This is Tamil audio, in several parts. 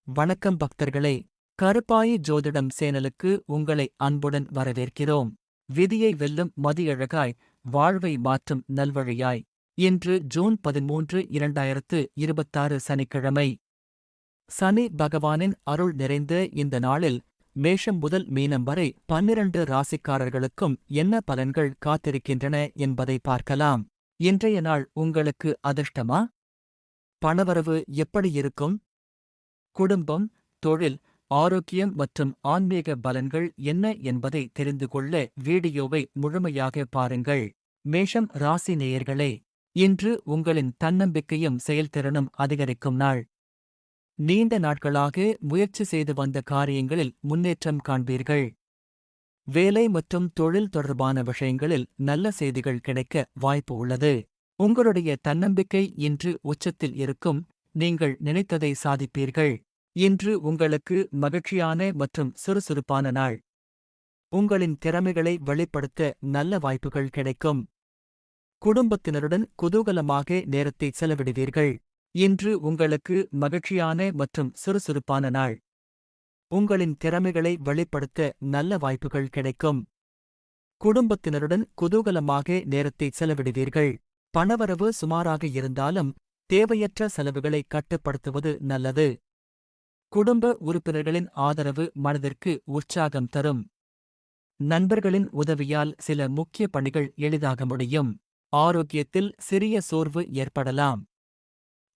வணக்கம் பக்தர்களே. கருப்பாயி ஜோதிடம் சேனலுக்கு உங்களை அன்புடன் வரவேற்கிறோம். விதியை வெல்லும் மதியழகாய், வாழ்வை மாற்றும் நல்வழியாய். இன்று ஜூன் 13, 2026 சனிக்கிழமை. சனி பகவானின் அருள் நிறைந்த இந்த நாளில் மேஷம் முதல் மீனம் வரை 12 ராசிக்காரர்களுக்கும் என்ன பலன்கள் காத்திருக்கின்றன என்பதை பார்க்கலாம். இன்றைய நாள் உங்களுக்கு அதிர்ஷ்டமா? பணவரவு எப்படி இருக்கும்? குடும்பம், தொழில், ஆரோக்கியம் மற்றும் ஆன்மீக பலன்கள் என்ன என்பதை தெரிந்து கொள்ள வீடியோவை முழுமையாக பாருங்கள். மேஷம் ராசி நேயர்களே, இன்று உங்களின் தன்னம்பிக்கையும் செயல்திறனும் அதிகரிக்கும் நாள். நீண்ட நாட்களாக முயற்சி செய்து வந்த காரியங்களில் முன்னேற்றம் காண்பீர்கள். வேலை மற்றும் தொழில் தொடர்பான விஷயங்களில் நல்ல செய்திகள் கிடைக்க வாய்ப்பு உள்ளது. உங்களுடைய தன்னம்பிக்கை இன்று உச்சத்தில் இருக்கும். நீங்கள் நினைத்ததை சாதிப்பீர்கள். இன்று உங்களுக்கு மகிழ்ச்சியான மற்றும் சுறுசுறுப்பான நாள். உங்களின் திறமைகளை வெளிப்படுத்த நல்ல வாய்ப்புகள் கிடைக்கும். குடும்பத்தினருடன் குதூகலமாக நேரத்தை செலவிடுவீர்கள். இன்று உங்களுக்கு மகிழ்ச்சியான மற்றும் சுறுசுறுப்பான நாள். உங்களின் திறமைகளை வெளிப்படுத்த நல்ல வாய்ப்புகள் கிடைக்கும். குடும்பத்தினருடன் குதூகலமாக நேரத்தை செலவிடுவீர்கள். பணவரவு சுமாராக இருந்தாலும் தேவையற்ற செலவுகளை கட்டுப்படுத்துவது நல்லது. குடும்ப உறுப்பினர்களின் ஆதரவு மனதிற்கு உற்சாகம் தரும். நண்பர்களின் உதவியால் சில முக்கிய பணிகள் எளிதாக முடியும். ஆரோக்கியத்தில் சிறிய சோர்வு ஏற்படலாம்.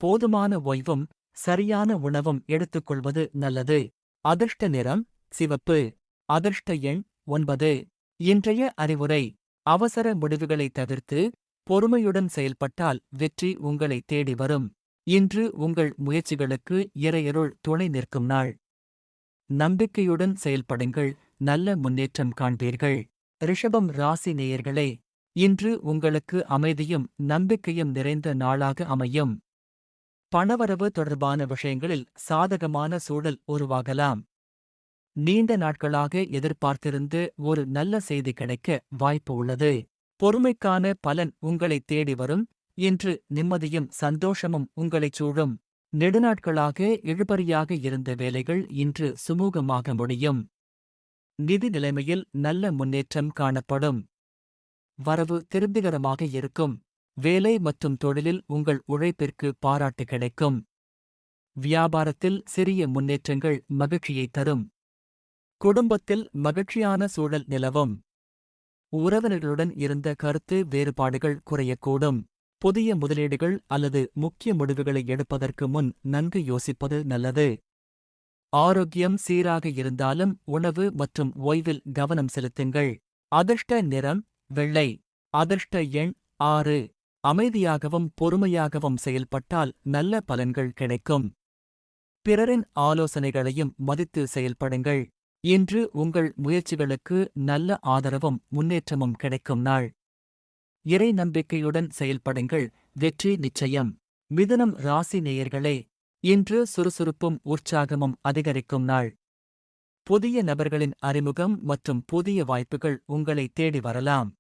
போதுமான ஓய்வும் சரியான உணவும் எடுத்துக்கொள்வது நல்லது. அதிர்ஷ்ட நிறம் சிவப்பு. அதிர்ஷ்ட எண் 9. இன்றைய அறிவுரை: அவசர முடிவுகளை தவிர்த்து பொறுமையுடன் செயல்பட்டால் வெற்றி உங்களை தேடி வரும். இன்று உங்கள் முயற்சிகளுக்கு இறையருள் துணை நிற்கும் நாள். நம்பிக்கையுடன் செயல்படுங்கள், நல்ல முன்னேற்றம் காண்பீர்கள். ரிஷபம் ராசி நேயர்களே, இன்று உங்களுக்கு அமைதியும் நம்பிக்கையும் நிறைந்த நாளாக அமையும். பணவரவு தொடர்பான விஷயங்களில் சாதகமான சூழல் உருவாகலாம். நீண்ட நாட்களாக எதிர்பார்த்திருந்த ஒரு நல்ல செய்தி கிடைக்க வாய்ப்பு உள்ளது. பொறுமைக்கான பலன் உங்களை தேடி வரும். இன்று நிம்மதியும் சந்தோஷமும் உங்களைச் சூழும். நெடுநாட்களாக இழுபறியாக இருந்த வேலைகள் இன்று சுமூகமாக முடியும். நிதி நிலைமையில் நல்ல முன்னேற்றம் காணப்படும். வரவு திருப்திகரமாக இருக்கும். வேலை மற்றும் தொழிலில் உங்கள் உழைப்பிற்கு பாராட்டு கிடைக்கும். வியாபாரத்தில் சிறிய முன்னேற்றங்கள் மகிழ்ச்சியை தரும். குடும்பத்தில் மகிழ்ச்சியான சூழல் நிலவும். உறவினர்களுடன் இருந்த கருத்து வேறுபாடுகள் குறையக்கூடும். புதிய முதலீடுகள் அல்லது முக்கிய முடிவுகளை எடுப்பதற்கு முன் நன்கு யோசிப்பது நல்லது. ஆரோக்கியம் சீராக இருந்தாலும் உணவு மற்றும் ஓய்வில் கவனம் செலுத்துங்கள். அதிர்ஷ்ட நிறம் வெள்ளை. அதிர்ஷ்ட எண் 6. அமைதியாகவும் பொறுமையாகவும் செயல்பட்டால் நல்ல பலன்கள் கிடைக்கும். பிறரின் ஆலோசனைகளையும் மதித்து செயல்படுங்கள். இன்று உங்கள் முயற்சிகளுக்கு நல்ல ஆதரவும் முன்னேற்றமும் கிடைக்கும் நாள். இறை நம்பிக்கையுடன் செயல்படுங்கள், வெற்றி நிச்சயம். மிதுனம் ராசி நேயர்களே, இன்று சுறுசுறுப்பும் உற்சாகமும் அதிகரிக்கும் நாள். புதிய நபர்களின் அறிமுகம் மற்றும் புதிய வாய்ப்புகள் உங்களை தேடி வரலாம்.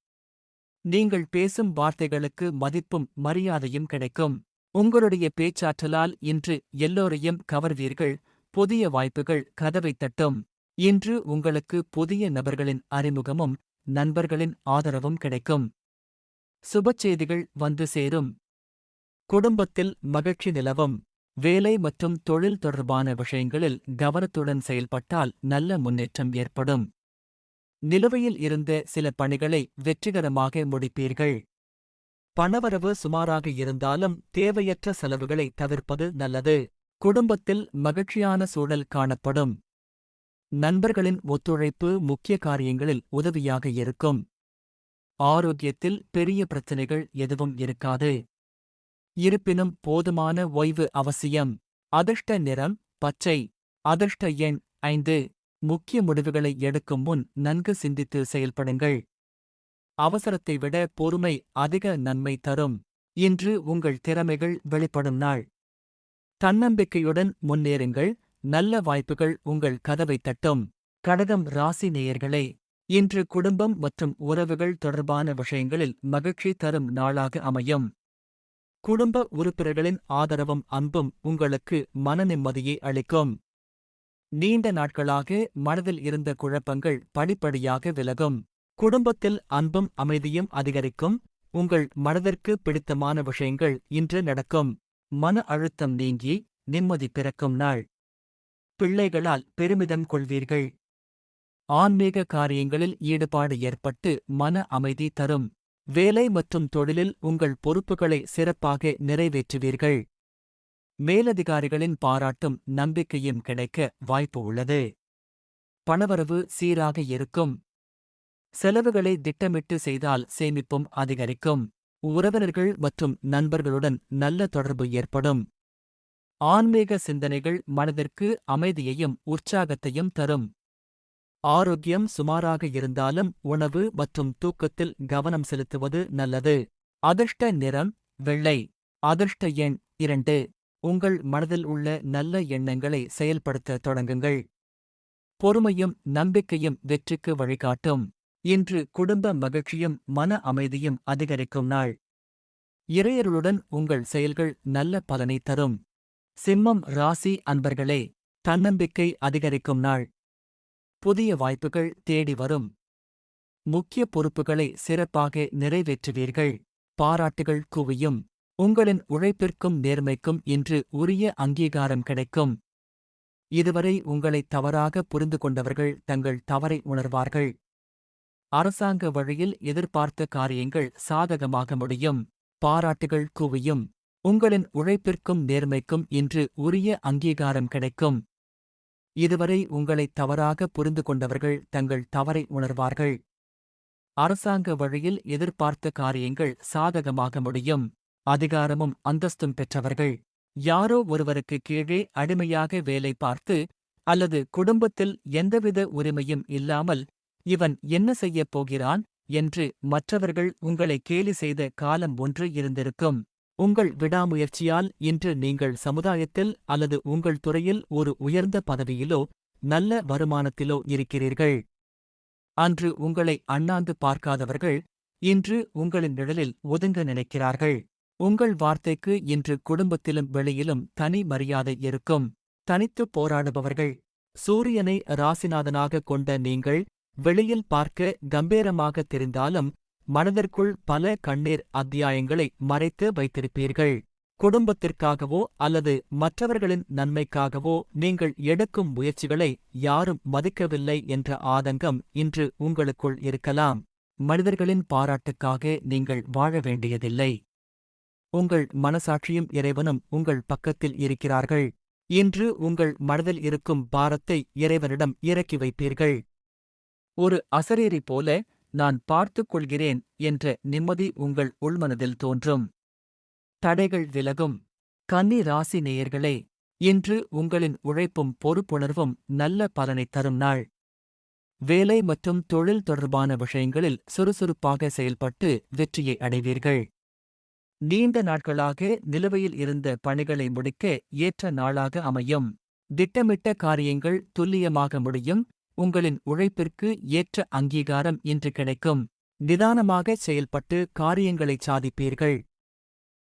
நீங்கள் பேசும் வார்த்தைகளுக்கு மதிப்பும் மரியாதையும் கிடைக்கும். உங்களுடைய பேச்சாற்றலால் இன்று எல்லோரையும் கவர்வீர்கள். புதிய வாய்ப்புகள் கதவை தட்டும். இன்று உங்களுக்கு புதிய நபர்களின் அறிமுகமும் நண்பர்களின் ஆதரவும் கிடைக்கும். சுபச்செய்திகள் வந்து சேரும். குடும்பத்தில் மகிழ்ச்சி நிலவும். வேலை மற்றும் தொழில் தொடர்பான விஷயங்களில் கவனத்துடன் செயல்பட்டால் நல்ல முன்னேற்றம் ஏற்படும். நிலுவையில் இருந்த சில பணிகளை வெற்றிகரமாக முடிப்பீர்கள். பணவரவு சுமாராக இருந்தாலும் தேவையற்ற செலவுகளை தவிர்ப்பது நல்லது. குடும்பத்தில் மகிழ்ச்சியான சூழல் காணப்படும். நண்பர்களின் ஒத்துழைப்பு முக்கிய காரியங்களில் உதவியாக இருக்கும். ஆரோக்கியத்தில் பெரிய பிரச்சனைகள் எதுவும் இருக்காது. இருப்பினும் போதுமான ஓய்வு அவசியம். அதிர்ஷ்ட நிறம் பச்சை. அதிர்ஷ்ட எண் 5. முக்கிய முடிவுகளை எடுக்கும் முன் நன்கு சிந்தித்து செயல்படுங்கள். அவசரத்தை விட பொறுமை அதிக நன்மை தரும். இன்று உங்கள் திறமைகள் வெளிப்படும் நாள். தன்னம்பிக்கையுடன் முன்னேறுங்கள், நல்ல வாய்ப்புகள் உங்கள் கதவை தட்டும். கடகம் ராசி நேயர்களே, இன்று குடும்பம் மற்றும் உறவுகள் தொடர்பான விஷயங்களில் மகிழ்ச்சி தரும் நாளாக அமையும். குடும்ப உறுப்பினர்களின் ஆதரவும் அன்பும் உங்களுக்கு மன நிம்மதியை அளிக்கும். நீண்ட நாட்களாக மனதில் இருந்த குழப்பங்கள் படிப்படியாக விலகும். குடும்பத்தில் அன்பும் அமைதியும் அதிகரிக்கும். உங்கள் மனதிற்கு பிடித்தமான விஷயங்கள் இன்று நடக்கும். மன அழுத்தம் நீங்கி நிம்மதி பிறக்கும் நாள். பிள்ளைகளால் பெருமிதம் கொள்வீர்கள். ஆன்மீக காரியங்களில் ஈடுபாடு ஏற்பட்டு மன அமைதி தரும். வேலை மற்றும் தொழிலில் உங்கள் பொறுப்புகளை சிறப்பாக நிறைவேற்றுவீர்கள். மேலதிகாரிகளின் பாராட்டும் நம்பிக்கையும் கிடைக்க வாய்ப்பு உள்ளது. பணவரவு சீராக இருக்கும். செலவுகளை திட்டமிட்டு செய்தால் சேமிப்பும் அதிகரிக்கும். உறவினர்கள் மற்றும் நண்பர்களுடன் நல்ல தொடர்பு ஏற்படும். ஆன்மீக சிந்தனைகள் மனதிற்கு அமைதியையும் உற்சாகத்தையும் தரும். ஆரோக்கியம் சுமாராக இருந்தாலும் உணவு மற்றும் தூக்கத்தில் கவனம் செலுத்துவது நல்லது. அதிர்ஷ்ட நிறம் வெள்ளை. அதிர்ஷ்ட எண் 2. உங்கள் மனதில் உள்ள நல்ல எண்ணங்களை செயல்படுத்த தொடங்குங்கள். பொறுமையும் நம்பிக்கையும் வெற்றிக்கு வழிகாட்டும். இன்று குடும்ப மகிழ்ச்சியும் மன அமைதியும் அதிகரிக்கும் நாள். இறையருளுடன் உங்கள் செயல்கள் நல்ல பலனை தரும். சிம்மம் ராசி அன்பர்களே, தன்னம்பிக்கை அதிகரிக்கும் நாள். புதிய வாய்ப்புகள் தேடி வரும். முக்கிய பொறுப்புகளை சிறப்பாக நிறைவேற்றுவீர்கள். பாராட்டுகள் குவியும். உங்களின் உழைப்பிற்கும் நேர்மைக்கும் இன்று உரிய அங்கீகாரம் கிடைக்கும். இதுவரை உங்களை தவறாக புரிந்து கொண்டவர்கள் தங்கள் தவறை உணர்வார்கள். அரசாங்க வழியில் எதிர்பார்த்த காரியங்கள் சாதகமாக முடியும். பாராட்டுகள் குவியும். உங்களின் உழைப்பிற்கும் நேர்மைக்கும் இன்று உரிய அங்கீகாரம் கிடைக்கும். இதுவரை உங்களை தவறாக புரிந்து கொண்டவர்கள் தங்கள் தவறை உணர்வார்கள். அரசாங்க வழியில் எதிர்பார்த்த காரியங்கள் சாதகமாக முடியும். அதிகாரமும் அந்தஸ்தும் பெற்றவர்கள். யாரோ ஒருவருக்கு கீழே அடிமையாக வேலை பார்த்து அல்லது குடும்பத்தில் எந்தவித உரிமையும் இல்லாமல் இவன் என்ன செய்யப் போகிறான் என்று மற்றவர்கள் உங்களை கேலி செய்த காலம் ஒன்று இருந்திருக்கும். உங்கள் விடாமுயற்சியால் இன்று நீங்கள் சமுதாயத்தில் அல்லது உங்கள் துறையில் ஒரு உயர்ந்த பதவியிலோ நல்ல வருமானத்திலோ இருக்கிறீர்கள். அன்று உங்களை அண்ணாந்து பார்க்காதவர்கள் இன்று உங்களின் நிழலில் ஒதுங்க நினைக்கிறார்கள். உங்கள் வார்த்தைக்கு இன்று குடும்பத்திலும் வெளியிலும் தனி மரியாதை இருக்கும். தனித்துப் போராடுபவர்கள். சூரியனை ராசிநாதனாக கொண்ட நீங்கள் வெளியில் பார்க்க கம்பீரமாக தெரிந்தாலும் மனதிற்குள் பல கண்ணீர் அத்தியாயங்களை மறைத்து வைத்திருப்பீர்கள். குடும்பத்திற்காகவோ அல்லது மற்றவர்களின் நன்மைக்காகவோ நீங்கள் எடுக்கும் முயற்சிகளை யாரும் மதிக்கவில்லை என்ற ஆதங்கம் இன்று உங்களுக்குள் இருக்கலாம். மனிதர்களின் பாராட்டுக்காக நீங்கள் வாழ வேண்டியதில்லை. உங்கள் மனசாட்சியும் இறைவனும் உங்கள் பக்கத்தில் இருக்கிறார்கள். இன்று உங்கள் மனதில் இருக்கும் பாரத்தை இறைவனிடம் இறக்கி வைப்பீர்கள். ஒரு அசரீரி போல நான் பார்த்துக் கொள்கிறேன் என்ற நிம்மதி உங்கள் உள்மனதில் தோன்றும். தடைகள் விலகும். கன்னி ராசி நேயர்களே, இன்று உங்களின் உழைப்பும் பொறுப்புணர்வும் நல்ல பலனைத் தரும் நாள். வேலை மற்றும் தொழில் தொடர்பான விஷயங்களில் சுறுசுறுப்பாக செயல்பட்டு வெற்றியை அடைவீர்கள். நீண்ட நாட்களாக நிலுவையில் இருந்த பணிகளை முடிக்க ஏற்ற நாளாக அமையும். திட்டமிட்ட காரியங்கள் துல்லியமாக முடியும். உங்களின் உழைப்பிற்கு ஏற்ற அங்கீகாரம் இன்று கிடைக்கும். நிதானமாக செயல்பட்டு காரியங்களைச் சாதிப்பீர்கள்.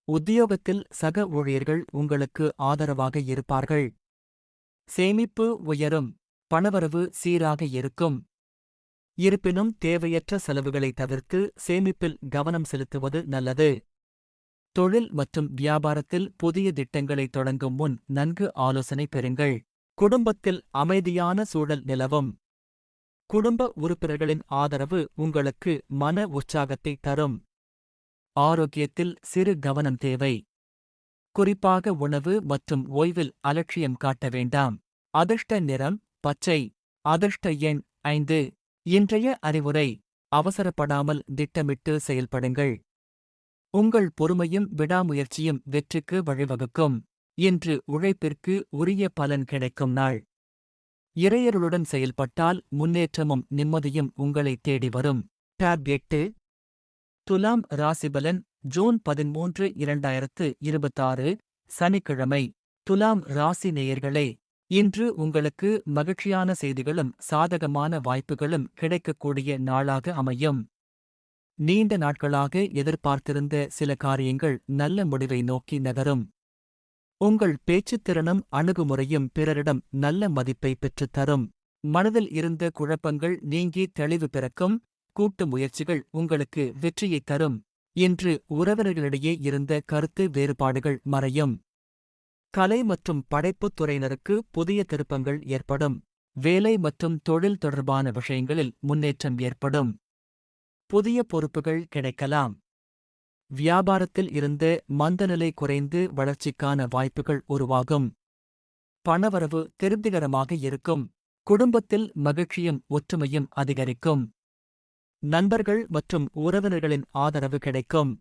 உத்தியோகத்தில் சக ஊழியர்கள் உங்களுக்கு ஆதரவாக இருப்பார்கள். சேமிப்பு உயரும். பணவரவு சீராக இருக்கும். இருப்பினும் தேவையற்ற செலவுகளை தவிர்த்து சேமிப்பில் கவனம் செலுத்துவது நல்லது. தொழில் மற்றும் வியாபாரத்தில் புதிய திட்டங்களை தொடங்கும் முன் நன்கு ஆலோசனை பெறுங்கள். குடும்பத்தில் அமைதியான சூழல் நிலவும். குடும்ப உறுப்பினர்களின் ஆதரவு உங்களுக்கு மன உற்சாகத்தை தரும். ஆரோக்கியத்தில் சிறு கவனம் தேவை. குறிப்பாக உணவு மற்றும் ஓய்வில் அலட்சியம் காட்ட வேண்டாம். அதிர்ஷ்ட நிறம் பச்சை. அதிர்ஷ்ட எண் 5. இன்றைய அறிவுரை: அவசரப்படாமல் திட்டமிட்டு செயல்படுங்கள். உங்கள் பொறுமையும் விடாமுயற்சியும் வெற்றிக்கு வழிவகுக்கும். இன்று உழைப்பிற்கு உரிய பலன் கிடைக்கும் நாள். இறையருளுடன் செயல்பட்டால் முன்னேற்றமும் நிம்மதியும் உங்களை தேடி வரும். டாப் 8. துலாம் ராசிபலன் ஜூன் 13, 2026 சனிக்கிழமை. துலாம் ராசி நேயர்களே, இன்று உங்களுக்கு மகிழ்ச்சியான செய்திகளும் சாதகமான வாய்ப்புகளும் கிடைக்கக்கூடிய நாளாக அமையும். நீண்ட நாட்களாக எதிர்பார்த்திருந்த சில காரியங்கள் நல்ல முடிவை நோக்கி நகரும். உங்கள் பேச்சுத்திறனும் அணுகுமுறையும் பிறரிடம் நல்ல மதிப்பை பெற்றுத்தரும். மனதில் இருந்த குழப்பங்கள் நீங்கி தெளிவு பிறக்கும். கூட்டு முயற்சிகள் உங்களுக்கு வெற்றியைத் தரும். இன்று உறவினர்களிடையே இருந்த கருத்து வேறுபாடுகள் மறையும். கலை மற்றும் படைப்புத் துறையினருக்கு புதிய திருப்பங்கள் ஏற்படும். வேலை மற்றும் தொழில் தொடர்பான விஷயங்களில் முன்னேற்றம் ஏற்படும். புதிய பொறுப்புகள் கிடைக்கலாம். வியாபாரத்தில் இருந்த மந்தநிலை குறைந்து வளர்ச்சிக்கான வாய்ப்புகள் உருவாகும். பணவரவு திருப்திகரமாக இருக்கும். குடும்பத்தில் மகிழ்ச்சியும் ஒற்றுமையும் அதிகரிக்கும். நண்பர்கள் மற்றும் உறவினர்களின் ஆதரவு கிடைக்கும்.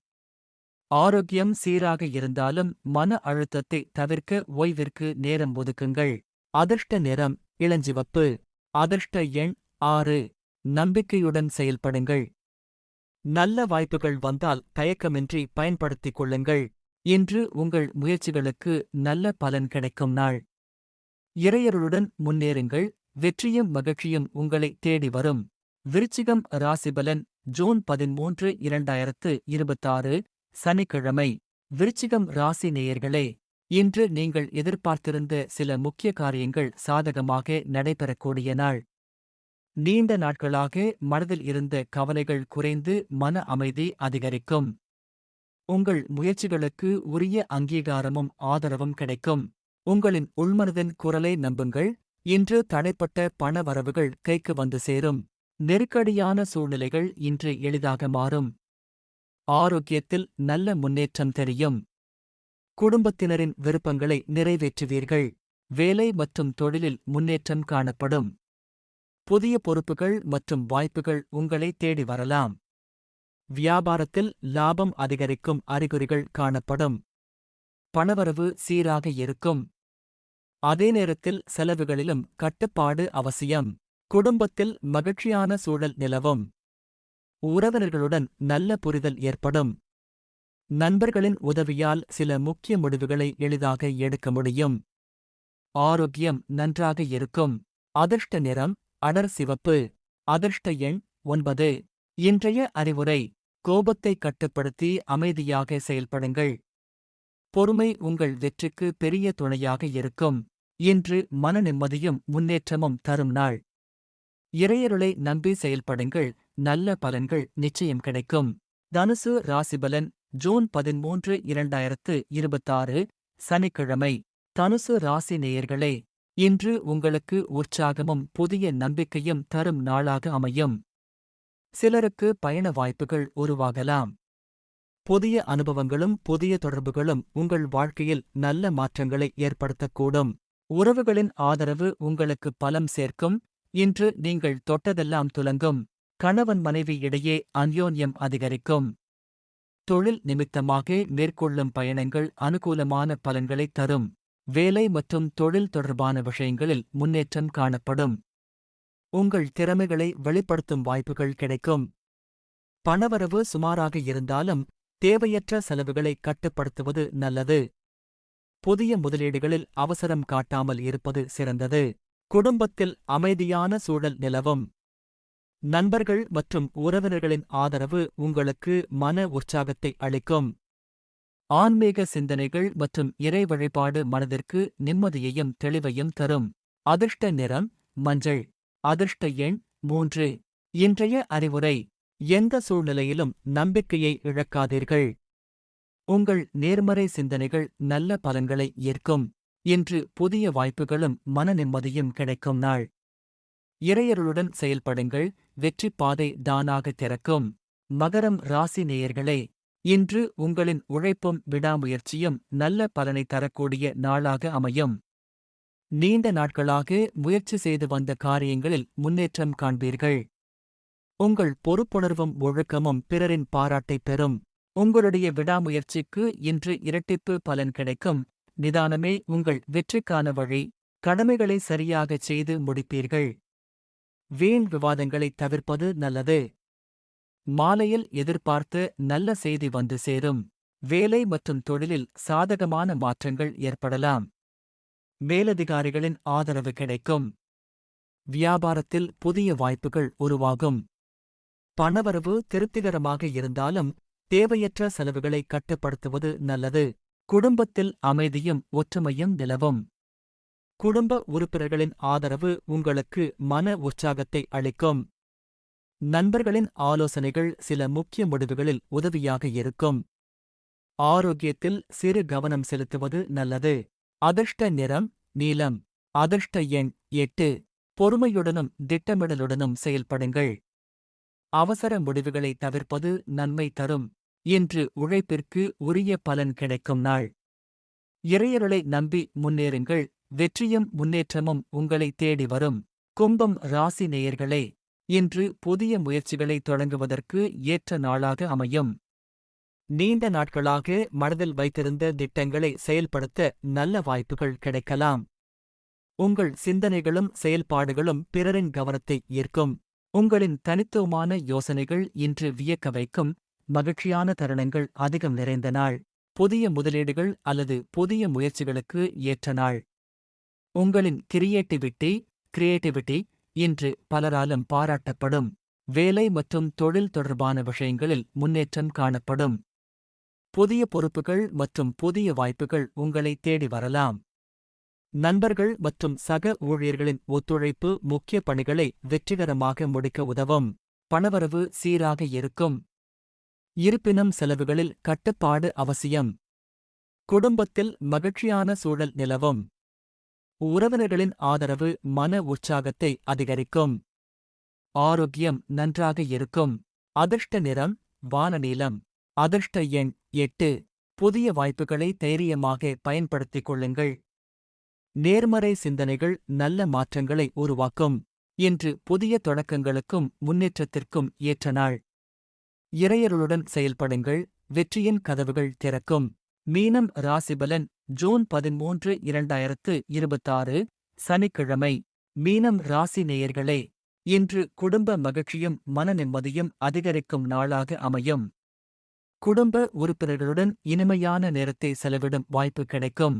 ஆரோக்கியம் சீராக இருந்தாலும் மன அழுத்தத்தை தவிர்க்க ஓய்விற்கு நேரம் ஒதுக்குங்கள். அதிர்ஷ்ட நிறம் இளஞ்சிவப்பு. அதிர்ஷ்ட எண் 6. நம்பிக்கையுடன் செயல்படுங்கள். நல்ல வாய்ப்புகள் வந்தால் தயக்கமின்றி பயன்படுத்திக் கொள்ளுங்கள். இன்று உங்கள் முயற்சிகளுக்கு நல்ல பலன் கிடைக்கும் நாள். இறையருளுடன் முன்னேறுங்கள். வெற்றியும் மகிழ்ச்சியும் உங்களை தேடி வரும். விருச்சிகம் ராசிபலன் ஜூன் 13, 2026 சனிக்கிழமை. விருச்சிகம் ராசி நேயர்களே, இன்று நீங்கள் எதிர்பார்த்திருந்த சில முக்கிய காரியங்கள் சாதகமாக நடைபெறக்கூடிய நாள். நீண்ட நாட்களாக மனதில் இருந்த கவலைகள் குறைந்து மன அமைதி அதிகரிக்கும். உங்கள் முயற்சிகளுக்கு உரிய அங்கீகாரமும் ஆதரவும் கிடைக்கும். உங்களின் உள்மனதின் குரலை நம்புங்கள். இன்று தடைப்பட்ட பண வரவுகள் கைக்கு வந்து சேரும். நெருக்கடியான சூழ்நிலைகள் இன்று எளிதாக மாறும். ஆரோக்கியத்தில் நல்ல முன்னேற்றம் தெரியும். குடும்பத்தினரின் விருப்பங்களை நிறைவேற்றுவீர்கள். வேலை மற்றும் தொழிலில் முன்னேற்றம் காணப்படும். புதிய பொறுப்புகள் மற்றும் வாய்ப்புகள் உங்களை தேடி வரலாம். வியாபாரத்தில் லாபம் அதிகரிக்கும் அறிகுறிகள் காணப்படும். பணவரவு சீராக இருக்கும். அதே நேரத்தில் செலவுகளிலும் கட்டுப்பாடு அவசியம். குடும்பத்தில் மகிழ்ச்சியான சூழல் நிலவும். உறவினர்களுடன் நல்ல புரிதல் ஏற்படும். நண்பர்களின் உதவியால் சில முக்கிய முடிவுகளை எளிதாக எடுக்க முடியும். ஆரோக்கியம் நன்றாக இருக்கும். அதிர்ஷ்ட நிறம் அடர் சிவப்பு. அதிர்ஷ்ட எண் 9. இன்றைய அறிவுரை: கோபத்தை கட்டுப்படுத்தி அமைதியாக செயல்படுங்கள். பொறுமை உங்கள் வெற்றிக்கு பெரிய துணையாக இருக்கும். இன்று மன நிம்மதியும் முன்னேற்றமும் தரும் நாள். இறையருளை நம்பி செயல்படுங்கள். நல்ல பலன்கள் நிச்சயம் கிடைக்கும். தனுசு ராசிபலன் ஜூன் 13, 2026 சனிக்கிழமை. தனுசு ராசி நேயர்களே, இன்று உங்களுக்கு உற்சாகமும் புதிய நம்பிக்கையும் தரும் நாளாக அமையும். சிலருக்கு பயண வாய்ப்புகள் உருவாகலாம். புதிய அனுபவங்களும் புதிய தொடர்புகளும் உங்கள் வாழ்க்கையில் நல்ல மாற்றங்களை ஏற்படுத்தக்கூடும். உறவுகளின் ஆதரவு உங்களுக்கு பலம் சேர்க்கும். இன்று நீங்கள் தொட்டதெல்லாம் துலங்கும். கணவன் மனைவி இடையே அந்யோன்யம் அதிகரிக்கும். தொழில் நிமித்தமாக மேற்கொள்ளும் பயணங்கள் அனுகூலமான பலன்களைத் தரும். வேலை மற்றும் தொழில் தொடர்பான விஷயங்களில் முன்னேற்றம் காணப்படும். உங்கள் திறமைகளை வெளிப்படுத்தும் வாய்ப்புகள் கிடைக்கும். பணவரவு சுமாராக இருந்தாலும் தேவையற்ற செலவுகளை கட்டுப்படுத்துவது நல்லது. புதிய முதலீடுகளில் அவசரம் காட்டாமல் இருப்பது சிறந்தது. குடும்பத்தில் அமைதியான சூழல் நிலவும். நண்பர்கள் மற்றும் உறவினர்களின் ஆதரவு உங்களுக்கு மன உற்சாகத்தை அளிக்கும். ஆன்மீக சிந்தனைகள் மற்றும் இறை வழிபாடு மனதிற்கு நிம்மதியையும் தெளிவையும் தரும். அதிர்ஷ்ட நிறம் மஞ்சள். அதிர்ஷ்ட எண் 3. இன்றைய அறிவுரை: எந்த சூழ்நிலையிலும் நம்பிக்கையை இழக்காதீர்கள். உங்கள் நேர்மறை சிந்தனைகள் நல்ல பலன்களை ஈர்க்கும். இன்று புதிய வாய்ப்புகளும் மன நிம்மதியும் கிடைக்கும் நாள். இறையருளுடன் செயல்படுங்கள். வெற்றி பாதை தானாக திறக்கும். மகரம் ராசி நேயர்களே, இன்று உங்களின் உழைப்பும் விடாமுயற்சியும் நல்ல பலனை தரக்கூடிய நாளாக அமையும். நீண்ட நாட்களாக முயற்சி செய்து வந்த காரியங்களில் முன்னேற்றம் காண்பீர்கள். உங்கள் பொறுப்புணர்வும் ஒழுக்கமும் பிறரின் பாராட்டைப் பெறும். உங்களுடைய விடாமுயற்சிக்கு இன்று இரட்டிப்பு பலன் கிடைக்கும். நிதானமே உங்கள் வெற்றிக்கான வழி. கடமைகளை சரியாகச் செய்து முடிப்பீர்கள். வீண் விவாதங்களை தவிர்ப்பது நல்லது. மாலையில் எதிர்பார்த்து நல்ல செய்தி வந்து சேரும். வேலை மற்றும் தொழிலில் சாதகமான மாற்றங்கள் ஏற்படலாம். மேலதிகாரிகளின் ஆதரவு கிடைக்கும். வியாபாரத்தில் புதிய வாய்ப்புகள் உருவாகும். பணவரவு திருப்திகரமாக இருந்தாலும் தேவையற்ற செலவுகளை கட்டுப்படுத்துவது நல்லது. குடும்பத்தில் அமைதியும் ஒற்றுமையும் நிலவும். குடும்ப உறுப்பினர்களின் ஆதரவு உங்களுக்கு மன உற்சாகத்தை அளிக்கும். நண்பர்களின் ஆலோசனைகள் சில முக்கிய முடிவுகளில் உதவியாக இருக்கும். ஆரோக்கியத்தில் சிறு கவனம் செலுத்துவது நல்லது. அதிர்ஷ்ட நிறம் நீலம். அதிர்ஷ்ட எண் 8. பொறுமையுடனும் திட்டமிடலுடனும் செயல்படுங்கள். அவசர முடிவுகளை தவிர்ப்பது நன்மை தரும். இன்று உழைப்பிற்கு உரிய பலன் கிடைக்கும் நாள். இறையருளை நம்பி முன்னேறுங்கள். வெற்றியும் முன்னேற்றமும் உங்களை தேடி வரும். கும்பம் ராசி நேயர்களே, இன்று புதிய முயற்சிகளை தொடங்குவதற்கு ஏற்ற நாளாக அமையும். நீண்ட நாட்களாக மனதில் வைத்திருந்த திட்டங்களை செயல்படுத்த நல்ல வாய்ப்புகள் கிடைக்கலாம். உங்கள் சிந்தனைகளும் செயல்பாடுகளும் பிறரின் கவனத்தை ஈர்க்கும். உங்களின் தனித்துவமான யோசனைகள் இன்று வியக்க வைக்கும். மகிழ்ச்சியான தருணங்கள் அதிகம் நிறைந்த நாள். புதிய முதலீடுகள் அல்லது புதிய முயற்சிகளுக்கு ஏற்ற நாள். உங்களின் கிரியேட்டிவிட்டி இன்று பலராலும் பாராட்டப்படும். வேலை மற்றும் தொழில் தொடர்பான விஷயங்களில் முன்னேற்றம் காணப்படும். புதிய பொறுப்புகள் மற்றும் புதிய வாய்ப்புகள் உங்களை தேடி வரலாம். நண்பர்கள் மற்றும் சக ஊழியர்களின் ஒத்துழைப்பு முக்கிய பணிகளை வெற்றிகரமாக முடிக்க உதவும். பணவரவு சீராக இருக்கும். இருப்பினும் செலவுகளில் கட்டுப்பாடு அவசியம். குடும்பத்தில் மகிழ்ச்சியான சூழல் நிலவும். உறவினர்களின் ஆதரவு மன உற்சாகத்தை அதிகரிக்கும். ஆரோக்கியம் நன்றாக இருக்கும். அதிர்ஷ்ட நிறம் வானநீலம். அதிர்ஷ்ட எண் 8. புதிய வாய்ப்புகளை தைரியமாக பயன்படுத்திக் கொள்ளுங்கள். நேர்மறை சிந்தனைகள் நல்ல மாற்றங்களை உருவாக்கும். இன்று புதிய தொடக்கங்களுக்கும் முன்னேற்றத்திற்கும் ஏற்ற நாள். இறையருளுடன் செயல்படுங்கள். வெற்றியின் கதவுகள் திறக்கும். மீனம் ராசிபலன் ஜூன் 13, 2026 சனிக்கிழமை. மீனம் ராசி நேயர்களே, இன்று குடும்ப மகிழ்ச்சியும் மன நிம்மதியும் அதிகரிக்கும் நாளாக அமையும். குடும்ப உறுப்பினர்களுடன் இனிமையான நேரத்தை செலவிடும் வாய்ப்பு கிடைக்கும்.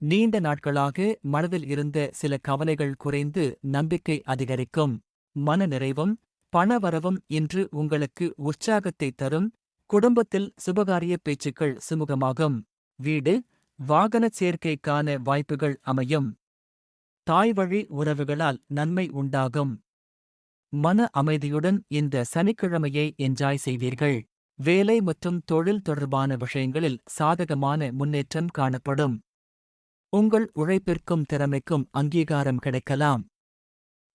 நீண்ட நாட்களாக மனதில் இருந்த சில கவலைகள் குறைந்து நம்பிக்கை அதிகரிக்கும். மன நிறைவும் பணவரவும் இன்று உங்களுக்கு உற்சாகத்தை தரும். குடும்பத்தில் சுபகாரிய பேச்சுக்கள் சுமூகமாகும். வீடு வாகனச் சேர்க்கைக்கான வாய்ப்புகள் அமையும். தாய்வழி உறவுகளால் நன்மை உண்டாகும். மன அமைதியுடன் இந்த சனிக்கிழமையை என்ஜாய் செய்வீர்கள். வேலை மற்றும் தொழில் தொடர்பான விஷயங்களில் சாதகமான முன்னேற்றம் காணப்படும். உங்கள் உழைப்பிற்கும் திறமைக்கும் அங்கீகாரம் கிடைக்கலாம்.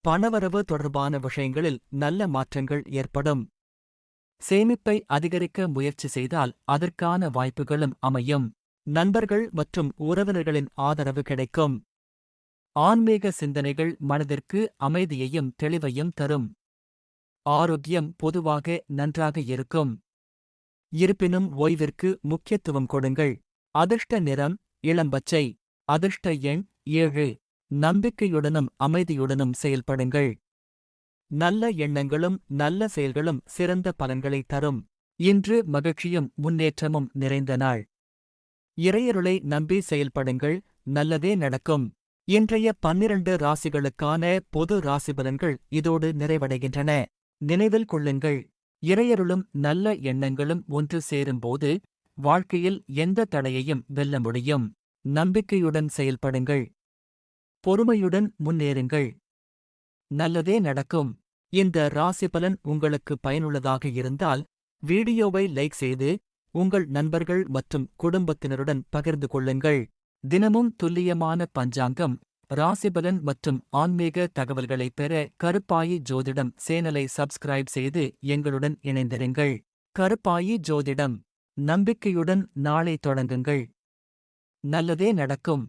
பணவரவு தொடர்பான விஷயங்களில் நல்ல மாற்றங்கள் ஏற்படும். சேமிப்பை அதிகரிக்க முயற்சி செய்தால் அதற்கான வாய்ப்புகளும் அமையும். நண்பர்கள் மற்றும் உறவினர்களின் ஆதரவு கிடைக்கும். ஆன்மீக சிந்தனைகள் மனதிற்கு அமைதியையும் தெளிவையும் தரும். ஆரோக்கியம் பொதுவாக நன்றாக இருக்கும். இருப்பினும் ஓய்விற்கு முக்கியத்துவம் கொடுங்கள். அதிர்ஷ்ட நிறம் இளம்பச்சை. அதிர்ஷ்ட எண் 7. நம்பிக்கையுடனும் அமைதியுடனும் செயல்படுங்கள். நல்ல எண்ணங்களும் நல்ல செயல்களும் சிறந்த பலன்களை தரும். இன்று மகிழ்ச்சியும் முன்னேற்றமும் நிறைந்த நாள். இறையருளை நம்பி செயல்படுங்கள். நல்லதே நடக்கும். இன்றைய 12 ராசிகளுக்கான பொது ராசிபலன்கள் இதோடு நிறைவடைகின்றன. நினைவில் கொள்ளுங்கள், இறையருளும் நல்ல எண்ணங்களும் ஒன்று சேரும்போது வாழ்க்கையில் எந்த தடையையும் வெல்ல முடியும். நம்பிக்கையுடன் செயல்படுங்கள். பொறுமையுடன் முன்னேறுங்கள். நல்லதே நடக்கும். இந்த ராசிபலன் உங்களுக்கு பயனுள்ளதாக இருந்தால் வீடியோவை லைக் செய்து உங்கள் நண்பர்கள் மற்றும் குடும்பத்தினருடன் பகிர்ந்து கொள்ளுங்கள். தினமும் துல்லியமான பஞ்சாங்கம், ராசிபலன் மற்றும் ஆன்மீக தகவல்களை பெற கருப்பாயி ஜோதிடம் சேனலை சப்ஸ்கிரைப் செய்து எங்களுடன் இணைந்திருங்கள். கருப்பாயி ஜோதிடம். நம்பிக்கையுடன் நாளை தொடங்குங்கள். நல்லதே நடக்கும்.